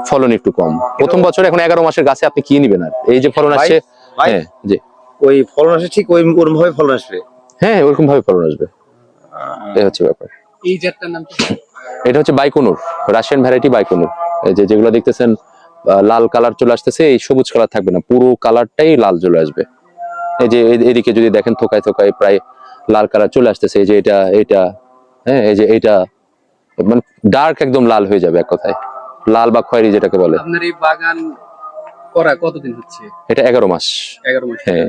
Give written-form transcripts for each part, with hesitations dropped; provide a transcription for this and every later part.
ফলন একটু কম প্রথম বছর। এখন 11 মাসের গাছে আপনি কি নিবেন আর এই যে ফলন আসছে। হ্যাঁ জি, ওই ফলন আসে ঠিক ওই ওরকম ভাবে ফলন আসবে। হ্যাঁ ওরকম ভাবে ফলন আসবে, এই হচ্ছে ব্যাপার। এই জাতটার নাম কি? এটা হচ্ছে বাইকনুর, রাশিয়ান ভ্যারাইটি বাইকনুর। এই যে যেগুলো দেখতেছেন লাল কালার চলে আসতেছে, এই সবুজ কালার থাকবে না, পুরো কালারটাই লাল চলে আসবে। এই যে এদিকে যদি দেখেন থোকায় থোকায় প্রায় লাল কালার চলে আসতেছে। এই যে এটা হ্যাঁ, এই যে এটা মানে ডার্ক একদম লাল হয়ে যাবে এক কথায়, লাল বা খয়েরি যেটাকে বলে। আপনার এই বাগান করা কতদিন হচ্ছে? এটা 11 মাস। 11 মাস। হ্যাঁ।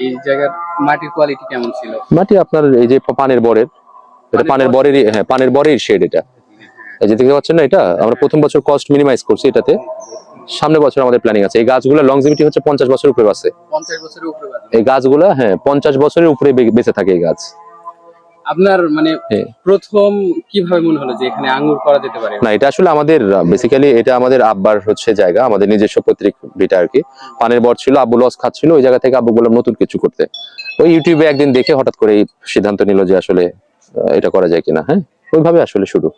এই জায়গার মাটির কোয়ালিটি কেমন ছিল? মাটি আপনার এই যে পানের বরের, এটা পানের বরেরই, হ্যাঁ পানের বরের শেড এটা। এই যে দেখতে পাচ্ছেন না, এটা আমরা প্রথম বছর কস্ট মিনিমাইজ করছি এটাতে। সামনের বছর আমাদের প্ল্যানিং আছে। এই গাছগুলো লংজিভিটি হচ্ছে 50 বছরের উপরে আছে। 50 বছরের উপরে বাগান। এই গাছগুলো হ্যাঁ 50 বছরের উপরে বেঁচে থাকে এই গাছ। আপনার মানে প্রথম কিভাবে মনে হলো যে এখানে আঙ্গুর করা যেতে পারে? না, এটা আসলে আমাদের বেসিক্যালি এটা আমাদের আব্বার হচ্ছে জায়গা, আমাদের নিজস্ব পৈতৃক ভিটা আর কি। পানের বর ছিল, আব্বু লস খাচ্ছিল, ওই জায়গা থেকে আব্বু বললাম নতুন কিছু করতে। ওই ইউটিউবে একদিন দেখে হঠাৎ করে এই সিদ্ধান্ত নিল যে আসলে এটা করা যায় কিনা। হ্যাঁ ওইভাবে আসলে শুরু।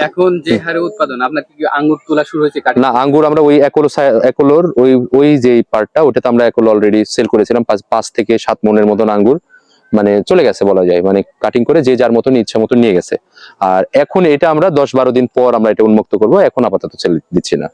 এখন যে হারে উৎপাদন, আপনার কি আঙ্গুর তোলা শুরু হয়েছে? না, আঙ্গুর আমরা ওই একলোর ওই যে পার্টটা, ওটাতে আমরা একলো অলরেডি সেল করেছিলাম। 5 থেকে 7 মনের মতন আঙ্গুর মানে চলে গেছে বলা যায়, মানে কাটিং করে যে যার মতন ইচ্ছা মতন নিয়ে গেছে। আর এখন এটা আমরা 10-12 দিন পর আমরা এটা উন্মুক্ত করব, এখন আপাতত সেল দিচ্ছি না।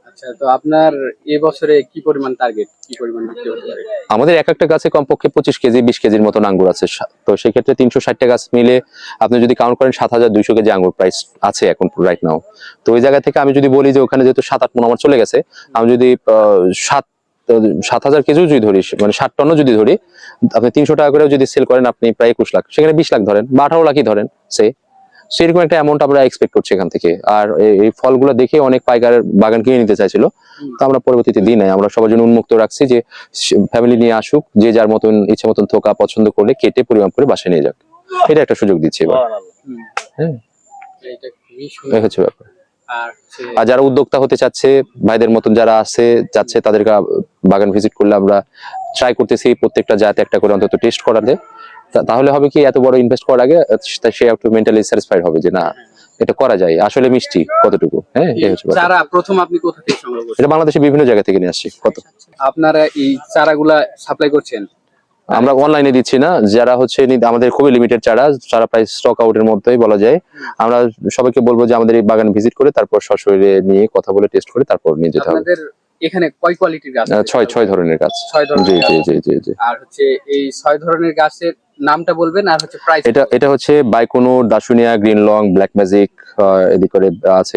আচ্ছা, তো আপনার এই বছরে কি পরিমাণ টার্গেট, কি পরিমাণ বিক্রি হতে পারে? আমাদের এক একটা গাছে কমপক্ষে 25 কেজি 20 কেজির মতন আঙ্গুর আছে। তো সেই ক্ষেত্রে 360টা গাছ মিলে আপনি যদি কাউন্ট করেন 7200 কেজি আঙ্গুর প্রাইস আছে এখন রাইট নাও। তো ওই জায়গা থেকে আমি যদি বলি যে ওখানে যেহেতু 7-8 মণ আমার চলে গেছে, আমি যদি 7,000 কেজিও যদি ধরি, মানে 60 টনও যদি ধরি, আপনি 300 টাকা করে যদি সেল করেন আপনি প্রায় 21 লাখ, সেখানে 20 লাখ ধরেন বা 18 লাখই ধরেন, সেরকম একটা অ্যামাউন্ট আমরা এক্সপেক্ট করছি এখান থেকে। আর এই ফলগুলো দেখে অনেক পাইকার বাগান কিনে নিতে চাইছিল, তো আমরা পরবর্তীতে দিই নাই। আমরা সবার জন্য উন্মুক্ত রাখছি যে ফ্যামিলি নিয়ে আসুক, যে যার মতন ইচ্ছা মতন থোকা পছন্দ করলে কেটে পরিমাপ করে বাসায় নিয়ে যাক, এটা একটা সুযোগ দিচ্ছি এবার। হ্যাঁ এটা খুবই এই সুন্দর। হচ্ছে ব্যাপার। আর আর যারা উদ্যোক্তা হতে চাচ্ছে, ভাইদের মতন যারা আছে যাচ্ছে, তাদেরকে বাগান ভিজিট করলে আমরা ট্রাই করতেছি প্রত্যেকটা জাত একটা করে অন্তত টেস্ট করাতে। তাহলে হবে কি, এত বড় ইনভেস্ট করার আগে সে একটু মেন্টালি স্যাটিসফাইড হবে যে না এটা করা যায়, আসলে মিষ্টি কতটুকু। হ্যাঁ এই হচ্ছে ব্যাপার। চারা প্রথম আপনি কোথা থেকে সংগ্রহ করছেন? এটা বাংলাদেশের বিভিন্ন জায়গা থেকে নিয়ে আসছি। কত আপনারা এই চারাগুলা সাপ্লাই করছেন? আমরা অনলাইনে দিচ্ছি না, যারা হচ্ছে আমাদের খুবই লিমিটেড চারা প্রায় স্টক আউটের মধ্যেই বলা যায়। আমরা সবাইকে বলবো যে আমাদের এই বাগান ভিজিট করে তারপর সশরীরে নিয়ে কথা বলে টেস্ট করে তারপর নিয়ে যেতে হবে। আপনাদের এখানে কয় কোয়ালিটির গাছ? 6 ধরনের গাছ। 6 ধরনের। জি জি জি জি জি। আর হচ্ছে এই 6 ধরনের গাছের নামটা বলবেন, আর হচ্ছে প্রাইস। এটা হচ্ছে বাইকনুর, দাশুনিয়া, গ্রিন লং, ব্ল্যাক ম্যাজিক, এদিকে আছে